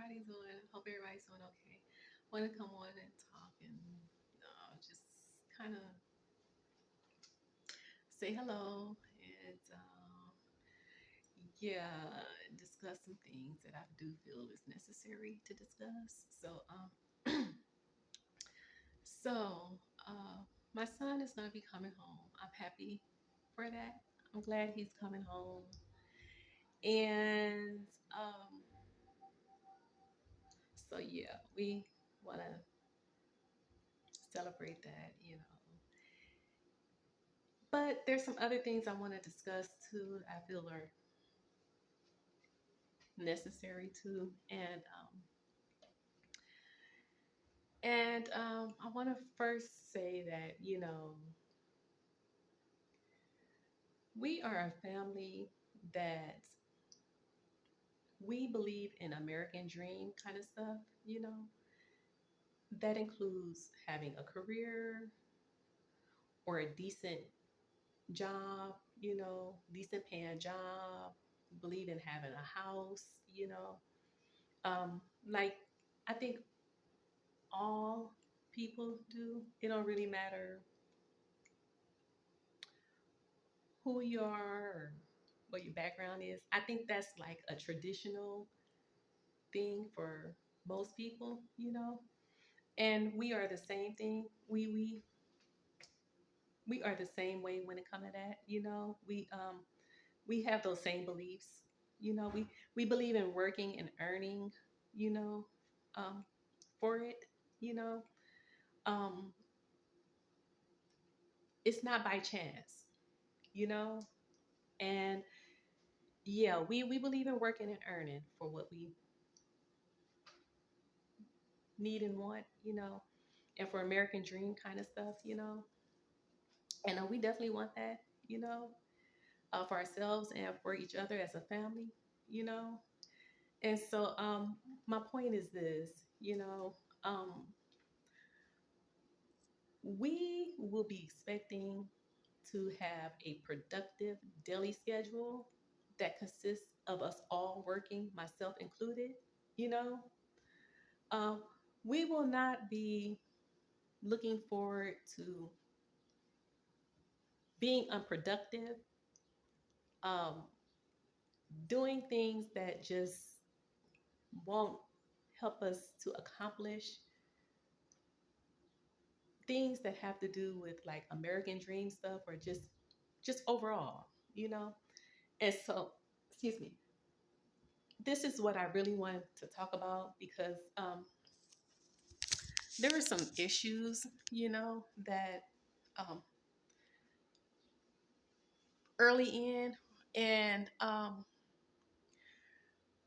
everybody's doing. Hope everybody's doing okay. Want to come on and talk and just kind of say hello and yeah, discuss some things that I do feel is necessary to discuss. So my son is gonna be coming home. I'm happy for that. I'm glad he's coming home, and so yeah, we want to celebrate that. But there's some other things I want to discuss too. I feel are necessary too, and I want to first say that we are a family that we believe in American dream kind of stuff. That includes having a career or a decent job. Decent paying job. Believe in having a house. Like I think all people do. It don't really matter who you are or what your background is. I think that's like a traditional thing for most people. And we are the same thing. We are the same way when it comes to that. We have those same beliefs. We believe in working and earning, you know, um, for it. You know, um, it's not by chance. You know, and yeah, we believe in working and earning for what we need and want. And for American dream kind of stuff. And we definitely want that, for ourselves and for each other as a family. And so my point is this, we will be expecting to have a productive daily schedule that consists of us all working, myself included. You know, um, we will not be looking forward to being unproductive, um, doing things that just won't help us to accomplish things that have to do with like American dream stuff or just overall. And so, excuse me, this is what I really wanted to talk about because there are some issues, that um, early in, and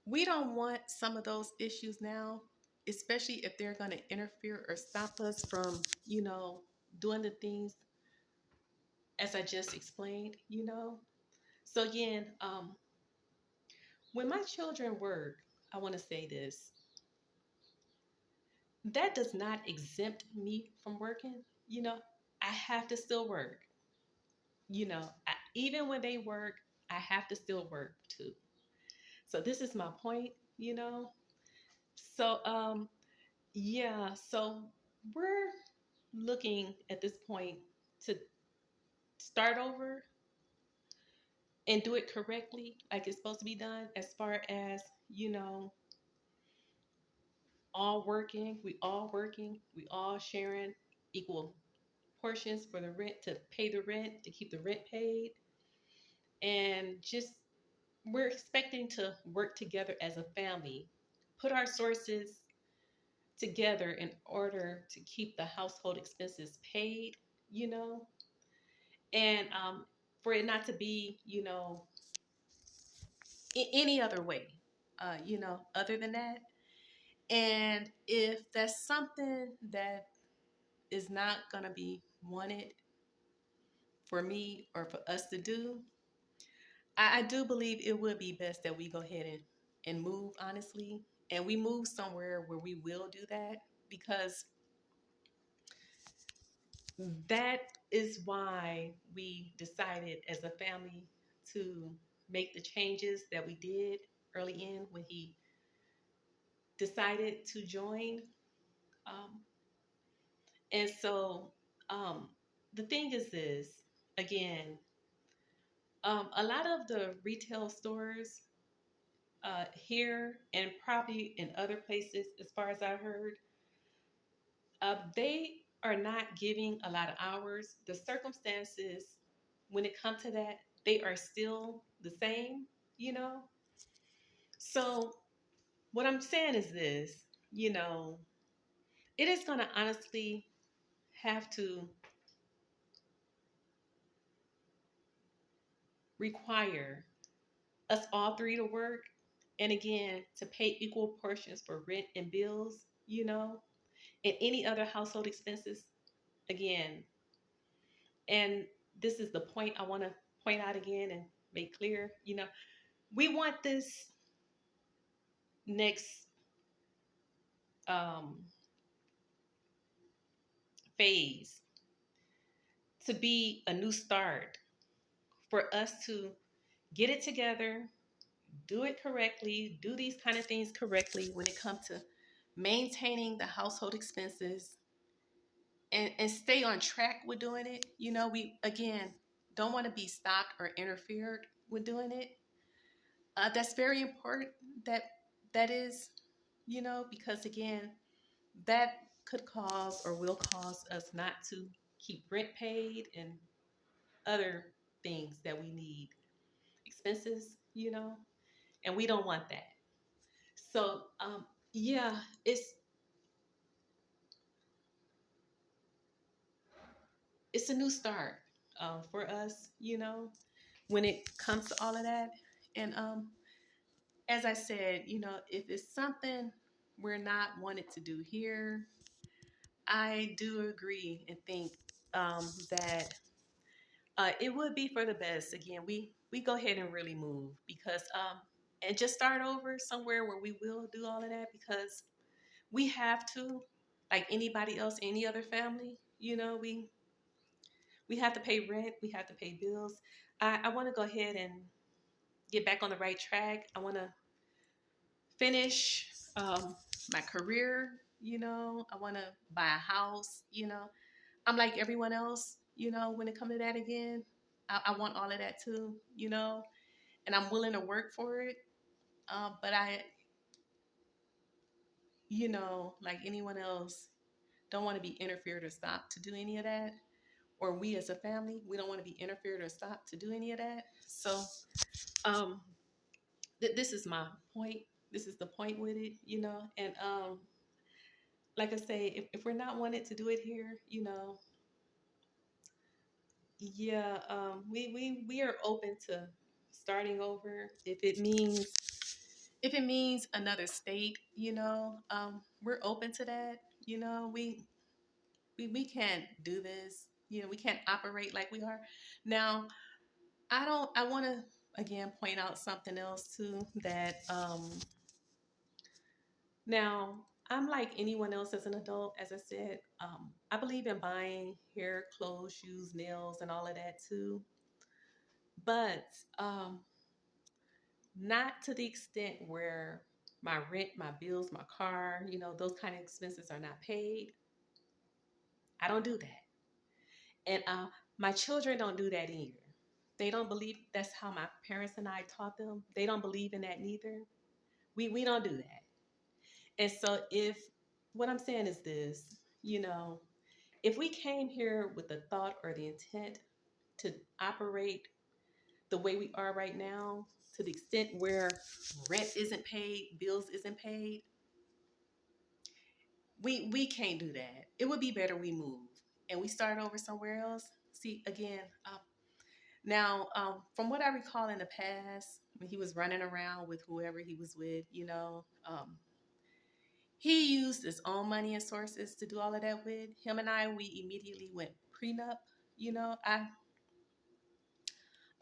we don't want some of those issues now, especially if they're going to interfere or stop us from, doing the things as I just explained. So again, when my children work, I want to say this: that does not exempt me from working. I have to still work. Even when they work, I have to still work too. So this is my point. So yeah, so we're looking at this point to start over and do it correctly, like it's supposed to be done, as far as, you know, we all sharing equal portions for the rent, to pay the rent, to keep the rent paid, and just we're expecting to work together as a family, put our sources together in order to keep the household expenses paid, you know, and for it not to be, any other way, other than that. And if that's something that is not going to be wanted for me or for us to do, I do believe it would be best that we go ahead and move, honestly, and we move somewhere where we will do that, because that is why we decided as a family to make the changes that we did early in when he decided to join. Um, and so um, the thing is this, again, a lot of the retail stores here and probably in other places, as far as I heard, they are not giving a lot of hours. The circumstances, when it comes to that, they are still the same, you know? So, what I'm saying is this, you know, it is going to honestly have to require us all three to work and again to pay equal portions for rent and bills, you know, and any other household expenses again. And this is the point I want to point out again and make clear, you know, we want this next um, phase to be a new start for us to get it together, do it correctly, do these kind of things correctly when it comes to maintaining the household expenses and stay on track with doing it. You know, we again don't want to be stopped or interfered with doing it. That's very important. That that is, you know, because again, that could cause or will cause us not to keep rent paid and other things that we need, expenses, you know, and we don't want that. So, yeah, it's a new start for us, you know, when it comes to all of that. And as I said, you know, if it's something we're not wanted to do here, I do agree and think that it would be for the best. Again, we go ahead and really move because and just start over somewhere where we will do all of that because we have to, like anybody else, any other family. You know, we have to pay rent, we have to pay bills. I want to go ahead and get back on the right track. I want to finish my career. You know, I want to buy a house. You know, I'm like everyone else. You know, when it comes to that again, I want all of that too. You know, and I'm willing to work for it. But I, you know, like anyone else, don't want to be interfered or stopped to do any of that. Or we as a family, we don't want to be interfered or stopped to do any of that. So, um, this is my point. This is the point with it, you know. And like I say, if we're not wanted to do it here, you know, yeah, we are open to starting over if it means another state, you know, we're open to that. You know, we can't do this. You know, we can't operate like we are now. I want to again point out something else too that now I'm like anyone else as an adult. As I said, I believe in buying hair, clothes, shoes, nails, and all of that too. But not to the extent where my rent, my bills, my car, you know, those kind of expenses are not paid. I don't do that. And my children don't do that either. They don't believe that's how my parents and I taught them. They don't believe in that neither. We don't do that. And so if what I'm saying is this, you know, if we came here with the thought or the intent to operate the way we are right now, to the extent where rent isn't paid, bills isn't paid, we can't do that. It would be better we move and we start over somewhere else. See, again, now from what I recall in the past, when he was running around with whoever he was with, you know, he used his own money and sources to do all of that with. Him and I, we immediately went prenup. You know, I'm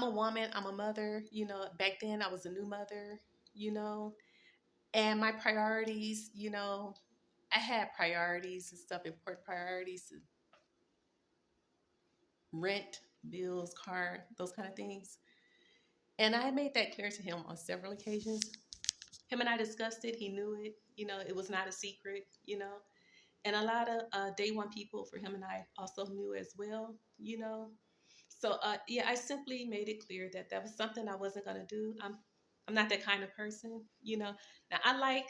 a woman, I'm a mother. You know, back then I was a new mother. You know, and my priorities, you know, I had priorities and stuff, important priorities, rent, bills, car, those kind of things. And I made that clear to him on several occasions. Him and I discussed it. He knew it. It was not a secret. And a lot of day one people for him and I also knew as well. So yeah, I simply made it clear that that was something I wasn't gonna do. I'm not that kind of person. Now I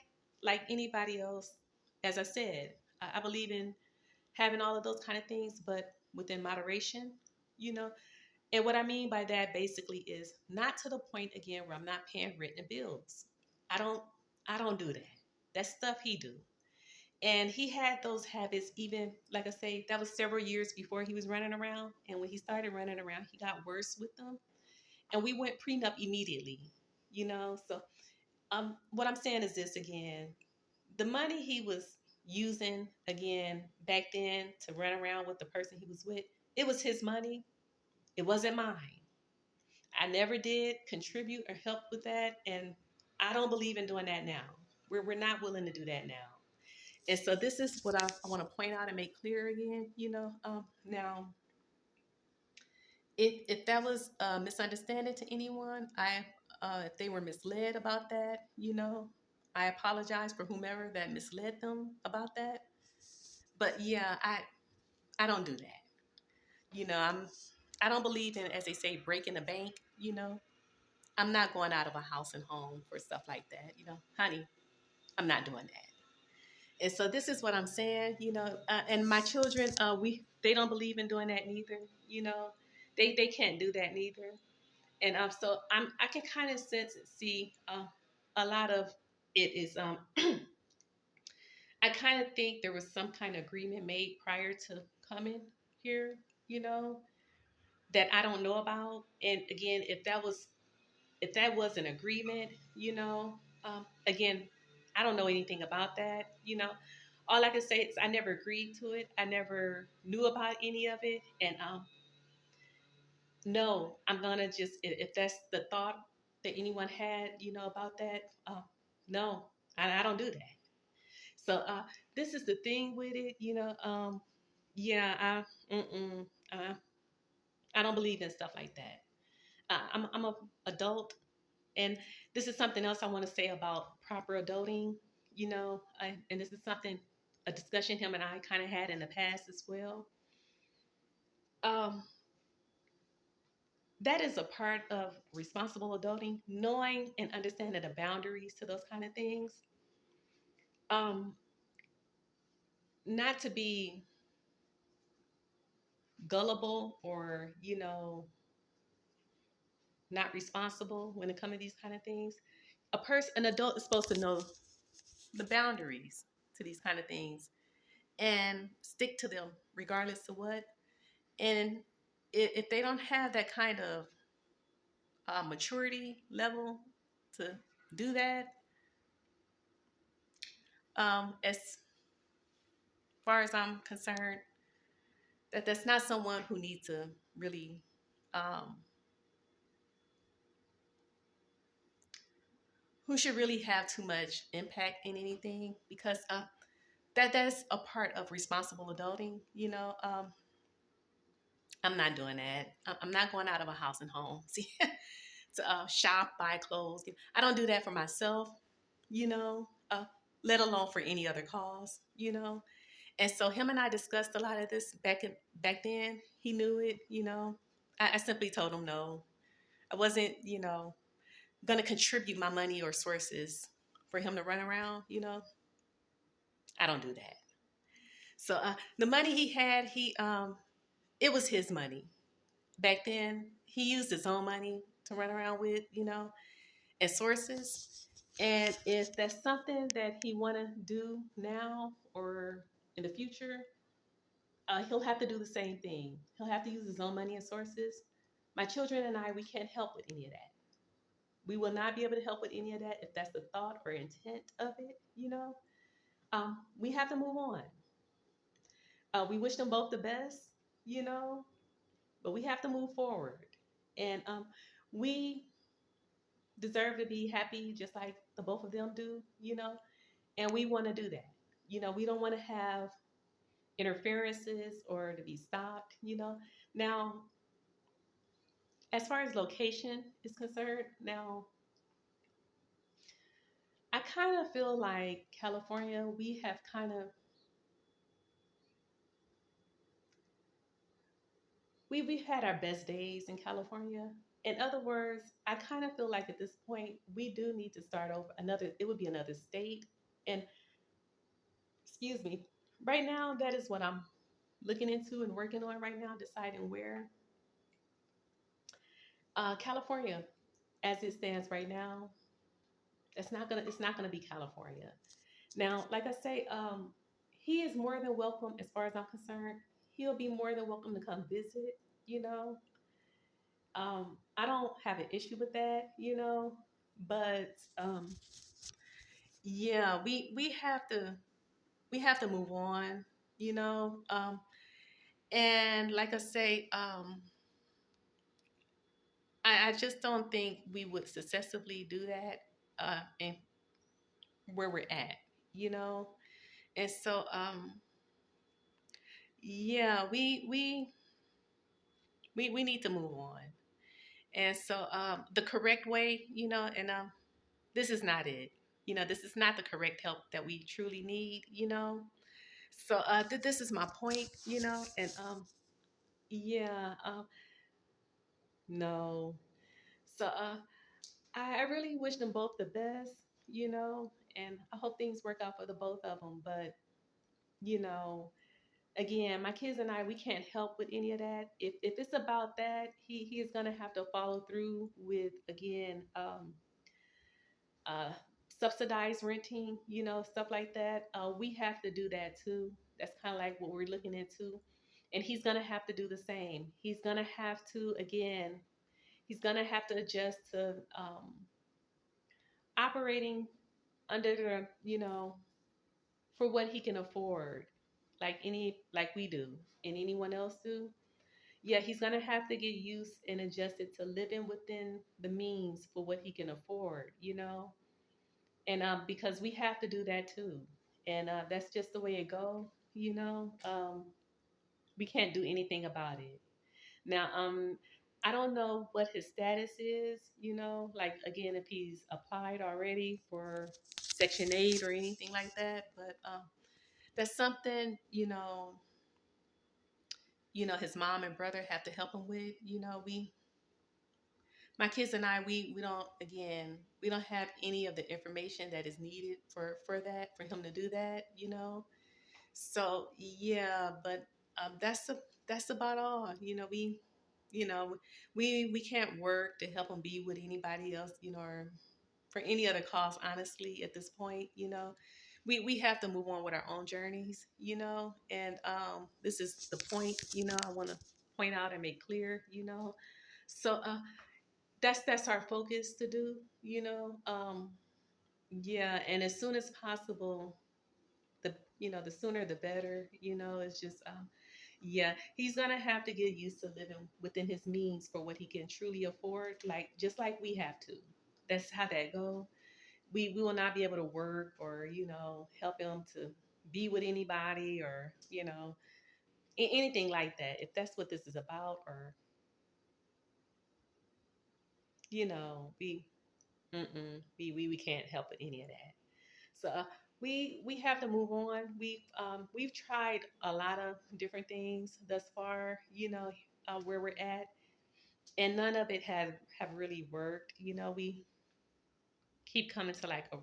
like anybody else, as I said, I believe in having all of those kind of things, but within moderation. You know, and what I mean by that basically is not to the point again where I'm not paying rent and bills. I don't I don't do that. That's stuff he do. And he had those habits even, like I say, that was several years before he was running around. And when he started running around, he got worse with them. And we went prenup immediately. So what I'm saying is this again. The money he was using again back then to run around with the person he was with, it was his money. It wasn't mine. I never did contribute or help with that. And I don't believe in doing that now. We're not willing to do that now. And so this is what I want to point out and make clear again. Now, if that was a misunderstanding to anyone, if they were misled about that, I apologize for whomever that misled them about that. But yeah, I don't do that. I don't believe in, as they say, breaking the bank. I'm not going out of a house and home for stuff like that. Honey, I'm not doing that. And so this is what I'm saying. And my children, they don't believe in doing that neither. You know, they can't do that neither. And so I can kind of sense and see a lot of it is. I kind of think there was some kind of agreement made prior to coming here. You know, that I don't know about. And again, if that was an agreement, again, I don't know anything about that. All I can say is I never agreed to it. I never knew about any of it. And no, I'm gonna just if that's the thought that anyone had, about that, no, I don't do that. So this is the thing with it. Yeah, uh, I don't believe in stuff like that. I'm a adult. And this is something else I want to say about proper adulting. And this is something, a discussion him and I kind of had in the past as well. Um, that is a part of responsible adulting, knowing and understanding the boundaries to those kind of things. Um, not to be gullible or not responsible when it comes to these kind of things. An adult is supposed to know the boundaries to these kind of things and stick to them regardless of what. And if they don't have that kind of maturity level to do that, as far as I'm concerned, that's not someone who needs to really, um, who should really have too much impact in anything, because that's a part of responsible adulting. I'm not doing that. I'm not going out of a house and home. See, to shop, buy clothes. I don't do that for myself, you know, uh, let alone for any other cause. And so him and I discussed a lot of this back then. He knew it. I simply told him no. I wasn't, going to contribute my money or sources for him to run around. I don't do that. So the money he had, it was his money. Back then, he used his own money to run around with, and sources. And if that's something that he want to do now or in the future, he'll have to do the same thing. He'll have to use his own money and sources. My children and I, we can't help with any of that. We will not be able to help with any of that if that's the thought or intent of it. We have to move on. We wish them both the best, but we have to move forward. And we deserve to be happy just like the both of them do, and we want to do that. We don't want to have interferences or to be stopped. Now, as far as location is concerned, now I kind of feel like California, we have kind of we've had our best days in California. In other words, I kind of feel like at this point we do need to start over another. It would be another state, and excuse me. Right now, that is what I'm looking into and working on right now, deciding where. California, as it stands right now, it's not gonna be California. Now, like I say, he is more than welcome as far as I'm concerned. He'll be more than welcome to come visit. You know, I don't have an issue with that. But yeah, we have to move on. You know, and like I say, I just don't think we would successfully do that and where we're at. You know, and so yeah, we need to move on. And so the correct way, and this is not it. This is not the correct help that we truly need. So this is my point. And yeah, no. So I really wish them both the best, and I hope things work out for the both of them. But, you know, again, my kids and I, we can't help with any of that. If it's about that, he is gonna have to follow through with again uh, subsidized renting, stuff like that. We have to do that too. That's kind of like what we're looking into, and he's gonna have to do the same. He's gonna have to again. He's gonna have to adjust to operating under the for what he can afford, like we do and anyone else do. Yeah, he's gonna have to get used and adjusted to living within the means for what he can afford. And because we have to do that too, and that's just the way it go. We can't do anything about it now. I don't know what his status is, like again, if he's applied already for Section 8 or anything like that, but that's something his mom and brother have to help him with. We My kids and I, we don't, again, we don't have any of the information that is needed for him to do that. So yeah, but that's about all. You know we can't work to help him be with anybody else, or for any other cause. Honestly, at this point, we have to move on with our own journeys. And this is the point, I want to point out and make clear. So that's our focus to do. Yeah, and as soon as possible, the sooner the better. It's just yeah, he's gonna have to get used to living within his means for what he can truly afford, like just like we have to. That's how that go. We will not be able to work or help him to be with anybody or anything like that, if that's what this is about. Or we we can't help with any of that. So we have to move on. We've tried a lot of different things thus far, where we're at, and none of it have really worked. We keep coming to like a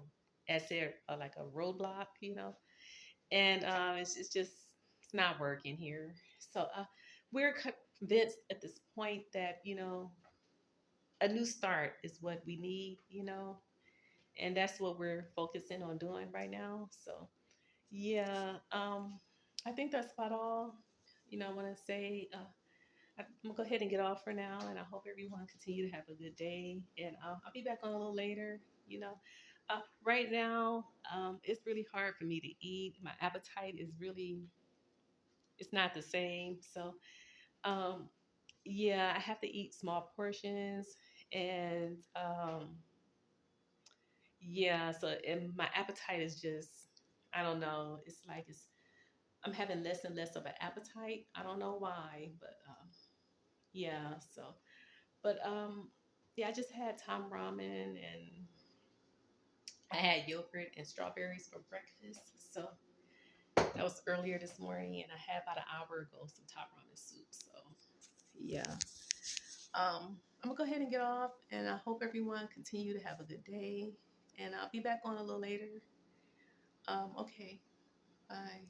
as there like a roadblock, and it's just it's not working here. So we're convinced at this point that a new start is what we need, and that's what we're focusing on doing right now. So yeah, I think that's about all. I want to say I'm gonna go ahead and get off for now, and I hope everyone continue to have a good day. And I'll be back on a little later. You know, right now it's really hard for me to eat. My appetite is really it's not the same. So yeah, I have to eat small portions, and yeah, so and my appetite is just I don't know. It's like I'm having less and less of an appetite. I don't know why, but yeah. So, but yeah, I just had Tom ramen, and I had yogurt and strawberries for breakfast. So that was earlier this morning, and I had about an hour ago some top ramen soup. So yeah, I'm gonna go ahead and get off, and I hope everyone continue to have a good day. And I'll be back on a little later. Okay, bye.